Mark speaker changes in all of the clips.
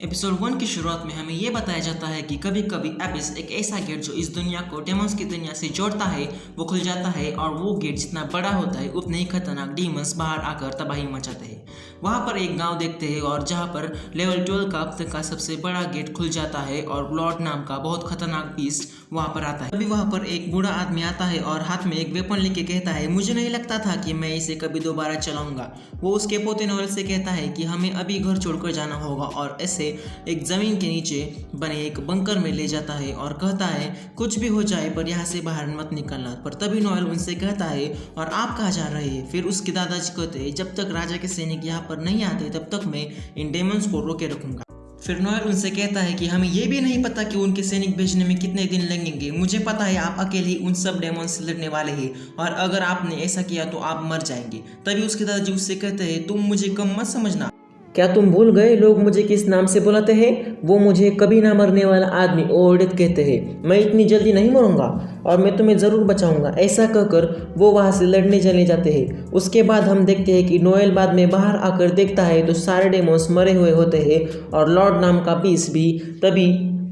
Speaker 1: Episode 1 की शुरुआत में हमें ये बताया जाता है कि कभी कभी एबिस एक ऐसा गेट जो इस दुनिया को डेमंस की दुनिया से जोड़ता है वो खुल जाता है और वो गेट जितना बड़ा होता है उतने ही खतरनाक डीमंस बाहर आकर तबाही मचाते हैं। वहाँ पर एक गांव देखते हैं और जहाँ पर लेवल 12 का अब तक का सबसे बड़ा गेट खुल जाता है और लॉर्ड नाम का बहुत खतरनाक बीस्ट वहाँ पर आता है। तभी वहाँ पर एक बूढ़ा आदमी आता है और हाथ में एक वेपन लेके कहता है, मुझे नहीं लगता था कि मैं इसे कभी दोबारा चलाऊंगा। वो उसके पोते नोएल से कहता है कि हमें अभी घर छोड़कर जाना होगा और ऐसे एक जमीन के नीचे बने एक बंकर में ले जाता है और कहता है कुछ भी हो जाए पर यहाँ से बाहर मत निकलना। पर तभी नोएल उनसे कहता है और आप कहाँ जा रहे हैं। फिर उसके दादाजी कहते हैं जब तक राजा के सैनिक यहाँ पर नहीं आते तब तक मैं इन डेमंस को रोके रखूंगा। फिर नोएल उनसे कहता है कि हमें ये भी नहीं पता कि उनके सैनिक भेजने में कितने दिन लगेंगे। मुझे पता है आप अकेले उन सब डेमंस से लड़ने वाले हैं और अगर आपने ऐसा किया तो आप मर जाएंगे। तभी उसके दादाजी उससे कहते हैं तुम मुझे कम मत समझना।
Speaker 2: क्या तुम भूल गए लोग मुझे किस नाम से बुलाते हैं? वो मुझे कभी ना मरने वाला आदमी ओल्डेथ कहते हैं। मैं इतनी जल्दी नहीं मरूंगा और मैं तुम्हें ज़रूर बचाऊंगा। ऐसा कहकर वो वहाँ से लड़ने चले जाते हैं। उसके बाद हम देखते हैं कि नोएल बाद में बाहर आकर देखता है तो सारे डेमोन्स मरे हुए होते हैं और लॉर्ड नाम का बीस भी। तभी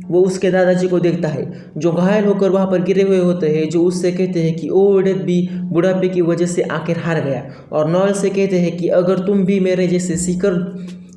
Speaker 2: वो उसके दादाजी को देखता है जो घायल होकर वहाँ पर गिरे हुए होते हैं, जो उससे कहते हैं कि ओल्डेथ भी बुढ़ापे की वजह से आखिर हार गया। और नोएल से कहते हैं कि अगर तुम भी मेरे जैसे सीकर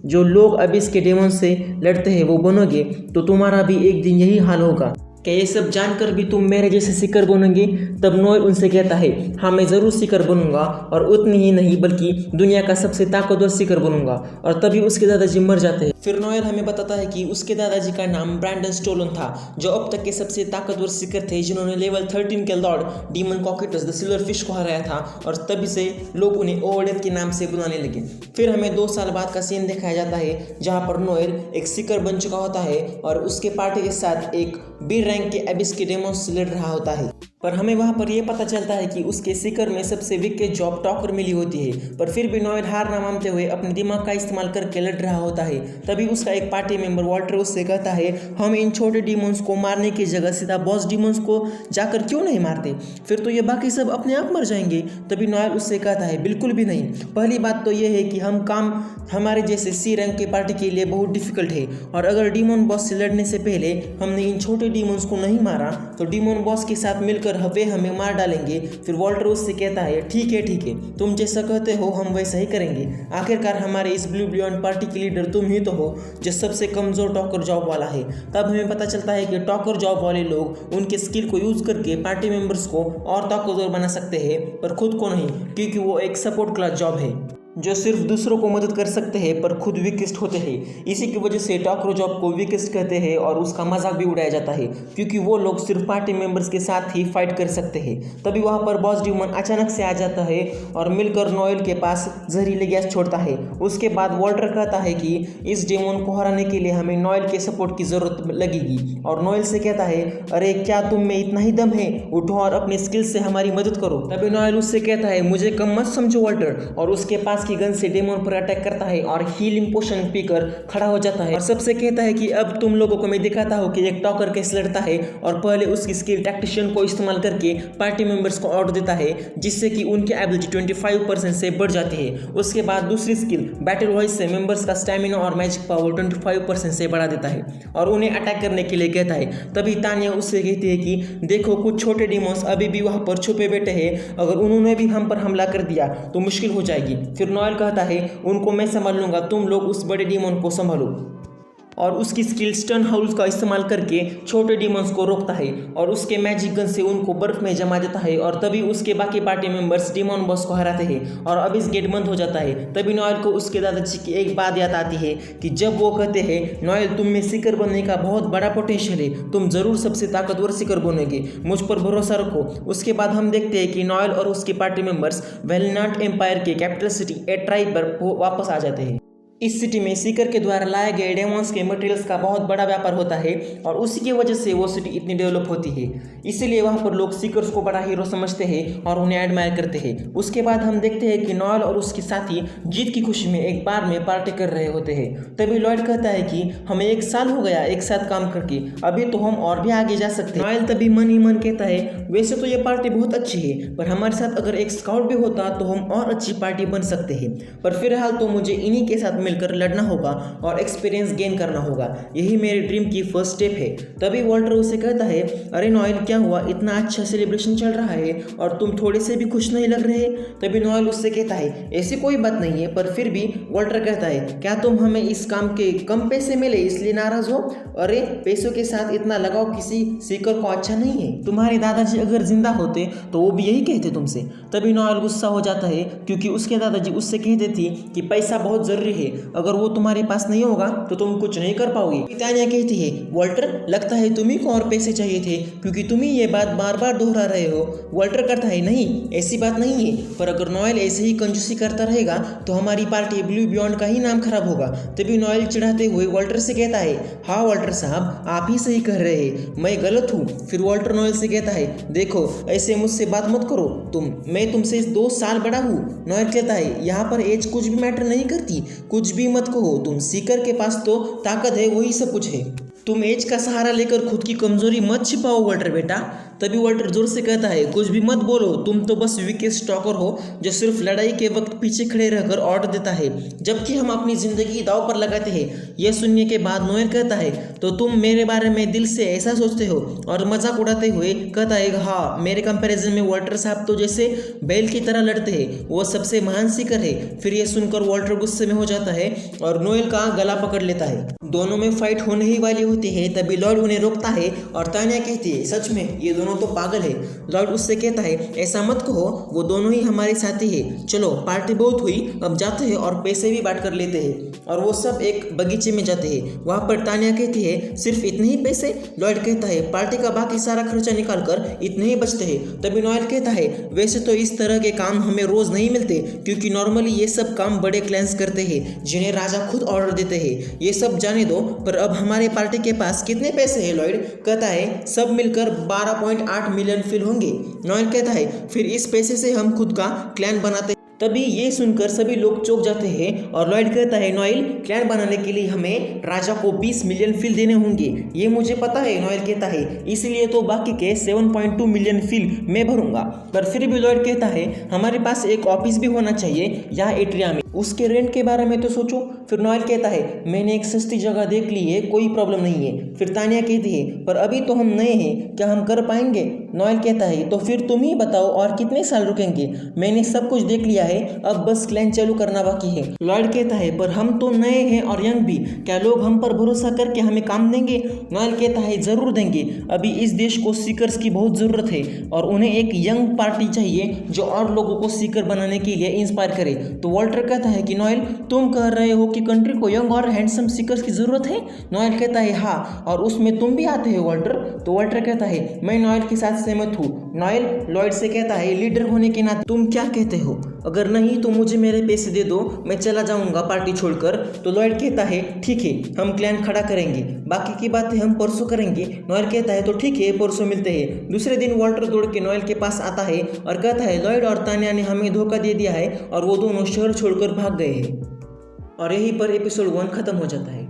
Speaker 2: जो लोग अबिस के डेमन से लड़ते हैं वो बनोगे तो तुम्हारा भी एक दिन यही हाल होगा। क्या ये सब जानकर भी तुम मेरे जैसे सीकर बनोगे? तब नोएल उनसे कहता है हाँ मैं ज़रूर सीकर बनूंगा और उतनी ही नहीं बल्कि दुनिया का सबसे ताकतवर सीकर बनूंगा। और तभी उसके दादाजी मर जाते हैं। फिर नोएल हमें बताता है कि उसके दादाजी का नाम ब्रैंडन स्टोलन था, जो अब तक के सबसे ताकतवर सीकर थे जिन्होंने लेवल 13 के लॉर्ड डीमन कॉकेटस द सिल्वर फिश को हराया था और तभी से लोग उन्हें ओल्डेथ के नाम से बुलाने लगे। फिर हमें 2 साल बाद का सीन दिखाया जाता है जहाँ पर नोएल एक सीकर बन चुका होता है और उसके पार्टी के साथ एक बी रैंक के एबिस के डेमोन्स से लड़ रहा होता है। पर हमें वहाँ पर यह पता चलता है कि उसके सीकर में सबसे विकेट जॉब टॉकर मिली होती है। पर फिर भी नोएल हार ना मानते हुए अपने दिमाग का इस्तेमाल करके लड़ रहा होता है। तभी उसका एक पार्टी मेंबर वॉल्टर उससे कहता है हम इन छोटे डीमंस को मारने की जगह सीधा बॉस डीमंस को जाकर क्यों नहीं मारते, फिर तो ये बाकी सब अपने आप मर जाएंगे। तभी नोएल उससे कहता है बिल्कुल भी नहीं। पहली बात तो यह है कि हम काम हमारे जैसे सी रैंक के पार्टी के लिए बहुत डिफिकल्ट है और अगर डीमन बॉस से लड़ने से पहले हमने इन छोटे डीमंस को नहीं मारा तो डीमन बॉस के साथ मिलकर वे हमें मार डालेंगे। फिर वॉल्टर उससे कहता है ठीक है तुम जैसा कहते हो हम वैसा ही करेंगे। आखिरकार हमारे इस ब्लू बियॉन्ड पार्टी के लीडर तुम ही तो हो जो सबसे कमजोर टॉकर जॉब वाला है। तब हमें पता चलता है कि टॉकर जॉब वाले लोग उनके स्किल को यूज करके पार्टी मेंबर्स को और ताकतवर बना सकते हैं पर खुद को नहीं, क्योंकि वो एक सपोर्ट क्लास जॉब है जो सिर्फ दूसरों को मदद कर सकते हैं पर खुद वीकेस्ट होते हैं। इसी की वजह से टॉकर जॉब को वीकेस्ट कहते हैं और उसका मजाक भी उड़ाया जाता है क्योंकि वो लोग सिर्फ पार्टी मेंबर्स के साथ ही फाइट कर सकते हैं। तभी वहाँ पर बॉस डीमन अचानक से आ जाता है और मिलकर नोएल के पास जहरीले गैस छोड़ता है। उसके बाद वॉल्टर कहता है कि इस डेमन को हराने के लिए हमें नोएल के सपोर्ट की जरूरत लगेगी और नोएल से कहता है अरे क्या तुम में इतना ही दम है, उठो और अपने स्किल से हमारी मदद करो। तभी नोएल उससे कहता है मुझे कम मत समझो वॉल्टर, और उसके पास की गन से डेमन पर अटैक करता है और हीलिंग पोशन पीकर खड़ा हो जाता है और सबसे कहता है कि अब तुम लोगों को मैं दिखाता हूँ कि एक टॉकर कैसे लड़ता है। और पहले उसकी स्किल टैक्टिशियन को इस्तेमाल करके पार्टी मेंबर्स को ऑर्डर देता है जिससे कि उनकी एबिलिटी 25% से बढ़ जाती है। उसके बाद दूसरी स्किल बैटल वॉइस से मेंबर्स का स्टैमिना और मैजिक पावर 25% से बढ़ा देता है और उन्हें अटैक करने के लिए कहता है। तभी तानिया उससे कहती है कि देखो कुछ छोटे डीमंस अभी भी वहाँ पर छुपे बैठे हैं, अगर उन्होंने भी हम पर हमला कर दिया तो मुश्किल हो जाएगी। फिर नोएल कहता है उनको मैं संभाल लूंगा, तुम लोग उस बड़े डीमन को संभालो। और उसकी स्किल स्टन हाउस का इस्तेमाल करके छोटे डीमंस को रोकता है और उसके मैजिक गन से उनको बर्फ में जमा देता है और तभी उसके बाकी पार्टी मेंबर्स डीमन बॉस को हराते हैं और अब इस गेट बंद हो जाता है। तभी नोएल को उसके दादाजी की एक बात याद आती है कि जब वो कहते हैं नोएल तुम में सीकर बनने का बहुत बड़ा पोटेंशियल है, तुम जरूर सबसे ताकतवर सीकर बनोगे, मुझ पर भरोसा रखो। उसके बाद हम देखते हैं कि नोएल और उसके पार्टी मेंबर्स वेलनाट एम्पायर के कैपिटल सिटी एट्राइब पर वापस आ जाते हैं। इस सिटी में सीकर के द्वारा लाए गए डेमोन्स के मटेरियल्स का बहुत बड़ा व्यापार होता है और उसी की वजह से वो सिटी इतनी डेवलप होती है। इसीलिए वहाँ पर लोग सीकर्स को बड़ा हीरो समझते हैं और उन्हें एडमायर करते हैं। उसके बाद हम देखते हैं कि नोएल और उसके साथी जीत की खुशी में एक बार में पार्टी कर रहे होते हैं। तभी लॉयड कहता है कि हमें 1 साल हो गया एक साथ काम करके, अभी तो हम और भी आगे जा सकते हैं। नोएल तभी मन ही मन कहता है वैसे तो ये पार्टी बहुत अच्छी है पर हमारे साथ अगर एक स्काउट भी होता तो हम और अच्छी पार्टी बन सकते हैं, पर फिलहाल तो मुझे इन्हीं के साथ मिलकर लड़ना होगा और एक्सपीरियंस गेन करना होगा। यही मेरे ड्रीम की फर्स्ट स्टेप है। तभी वॉल्टर उसे कहता है, अरे नोएल क्या हुआ, इतना अच्छा सेलिब्रेशन चल रहा है और तुम थोड़े से भी खुश नहीं लग रहे। तभी नोएल उससे कहता है, ऐसी कोई बात नहीं है, पर फिर भी वॉल्टर कहता है, क्या तुम हमें इस काम के कम पैसे मिले इसलिए नाराज हो? अरे पैसों के साथ इतना लगाव किसी सीकर को अच्छा नहीं है। तुम्हारे दादाजी अगर जिंदा होते तो वो भी यही कहते तुमसे। तभी नोएल गुस्सा हो जाता है क्योंकि उसके दादाजी उससे कहते थे कि पैसा बहुत जरूरी है, अगर वो तुम्हारे पास नहीं होगा तो तुम कुछ नहीं कर पाओगे। तान्या कहती है, वॉल्टर लगता है तुम्ही को और पैसे चाहिए थे क्योंकि तुम ही ये बात बार बार दोहरा रहे हो। वॉल्टर कहता है, नहीं ऐसी बात नहीं है, पर अगर नोएल ऐसे ही कंजूसी करता रहेगा तो हमारी पार्टी ब्लू बियॉन्ड का ही नाम खराब होगा। तभी नोएल चिढ़ाते हुए वॉल्टर से कहता है, हाँ वॉल्टर साहब आप ही सही कह रहे हैं, मैं गलत हूँ। फिर वॉल्टर नोएल से कहता है, देखो ऐसे मुझसे बात मत करो, मैं तुमसे 2 साल बड़ा हूँ। नोएल कहता है, यहाँ पर एज कुछ भी मैटर नहीं करती, कुछ भी मत कहो, तुम सीकर के पास तो ताकत है, वही सब कुछ है। तुम एज का सहारा लेकर खुद की कमजोरी मत छिपाओ वॉल्टर बेटा। तभी वॉल्टर जोर से कहता है, कुछ भी मत बोलो, तुम तो बस वीकेस्ट स्टॉकर हो जो सिर्फ लड़ाई के वक्त पीछे खड़े रहकर ऑर्डर देता है, जबकि हम अपनी जिंदगी दांव पर लगाते हैं। यह सुनने के बाद नोएल कहता है, तो तुम मेरे बारे में दिल से ऐसा सोचते हो? और मजाक उड़ाते हुए कहता है, हाँ मेरे कंपैरिजन में वॉल्टर साहब तो जैसे बैल की तरह लड़ते हैं, वो सबसे महान सीकर है। फिर यह सुनकर वॉल्टर गुस्से में हो जाता है और नोएल का गला पकड़ लेता है। दोनों में फाइट होने ही वाली होती है। तभी लॉयड उन्हें रोकता है और तान्या कहती है, सच में ये दोनों तो पागल है। लॉयड उससे कहता है, ऐसा मत कहो, वो दोनों ही हमारे साथी है। चलो पार्टी बहुत हुई, अब जाते हैं और पैसे भी बांट कर लेते हैं। और वो सब एक बगीचे में जाते हैं। वहाँ पर तान्या कहती है, सिर्फ इतने ही पैसे? लॉयड कहता है, पार्टी का बाकी सारा खर्चा निकाल कर इतने ही बचते हैं। तभी नोएल कहता है, वैसे तो इस तरह के काम हमें रोज नहीं मिलते, क्योंकि नॉर्मली ये सब काम बड़े क्लैंस करते हैं जिन्हें राजा खुद ऑर्डर देते हैं। ये सब जाने दो, पर अब हमारे पार्टी के पास कितने पैसे हैं? लॉयड कहता है, सब मिलकर 12.8 मिलियन फिल होंगे। नोएल कहता है, फिर इस पैसे से हम खुद का क्लैन बनाते। तभी ये सुनकर सभी लोग चौंक जाते हैं और लॉयड कहता है, नोएल क्लैन बनाने के लिए हमें राजा को 20 मिलियन फिल देने होंगे। ये मुझे पता है, नोएल कहता है, इसलिए तो बाकी के 7.2 मिलियन फिल मैं भरूंगा। पर फिर भी लॉयड कहता है, हमारे पास एक ऑफिस भी होना चाहिए यहाँ एट्रिया में, उसके रेंट के बारे में तो सोचो। फिर नोएल कहता है, मैंने एक सस्ती जगह देख ली है, कोई प्रॉब्लम नहीं है। फिर तान्या कहती है, पर अभी तो हम नए हैं, क्या हम कर पाएंगे? नोएल कहता है, तो फिर तुम ही बताओ और कितने साल रुकेंगे? मैंने सब कुछ देख लिया है, अब बस क्लैन चालू करना बाकी है। लॉयड कहता है, पर हम तो नए हैं और यंग भी, क्या लोग हम पर भरोसा करके हमें काम देंगे? नोएल कहता है, जरूर देंगे, अभी इस देश को सीकर्स की बहुत जरूरत है और उन्हें एक यंग पार्टी चाहिए जो और लोगों को सीकर बनाने के लिए इंस्पायर करे। तो वॉल्टर कहता है कि नोएल तुम कह रहे हो कि कंट्री को यंग और हैंडसम सीकर्स की जरूरत है? नोएल कहता है, हाँ, और उसमें तुम भी आते हो वॉल्टर। तो वॉल्टर कहता है, मैं नोएल के साथ सहमत हूँ। नोएल लॉयड से कहता है, लीडर होने के नाते तुम क्या कहते हो? अगर नहीं तो मुझे मेरे पैसे दे दो, मैं चला जाऊंगा पार्टी छोड़कर। तो लॉयड कहता है, ठीक है, हम क्लैन खड़ा करेंगे, बाकी की बातें हम परसों करेंगे। नोएल कहता है, तो ठीक है, परसों मिलते हैं। दूसरे दिन वॉल्टर दौड़ के नोएल के पास आता है और कहता है, लॉयड और तान्या ने हमें धोखा दे दिया है और वो दोनों शहर छोड़कर भाग गए हैं। और यहीं पर एपिसोड 1 खत्म हो जाता है।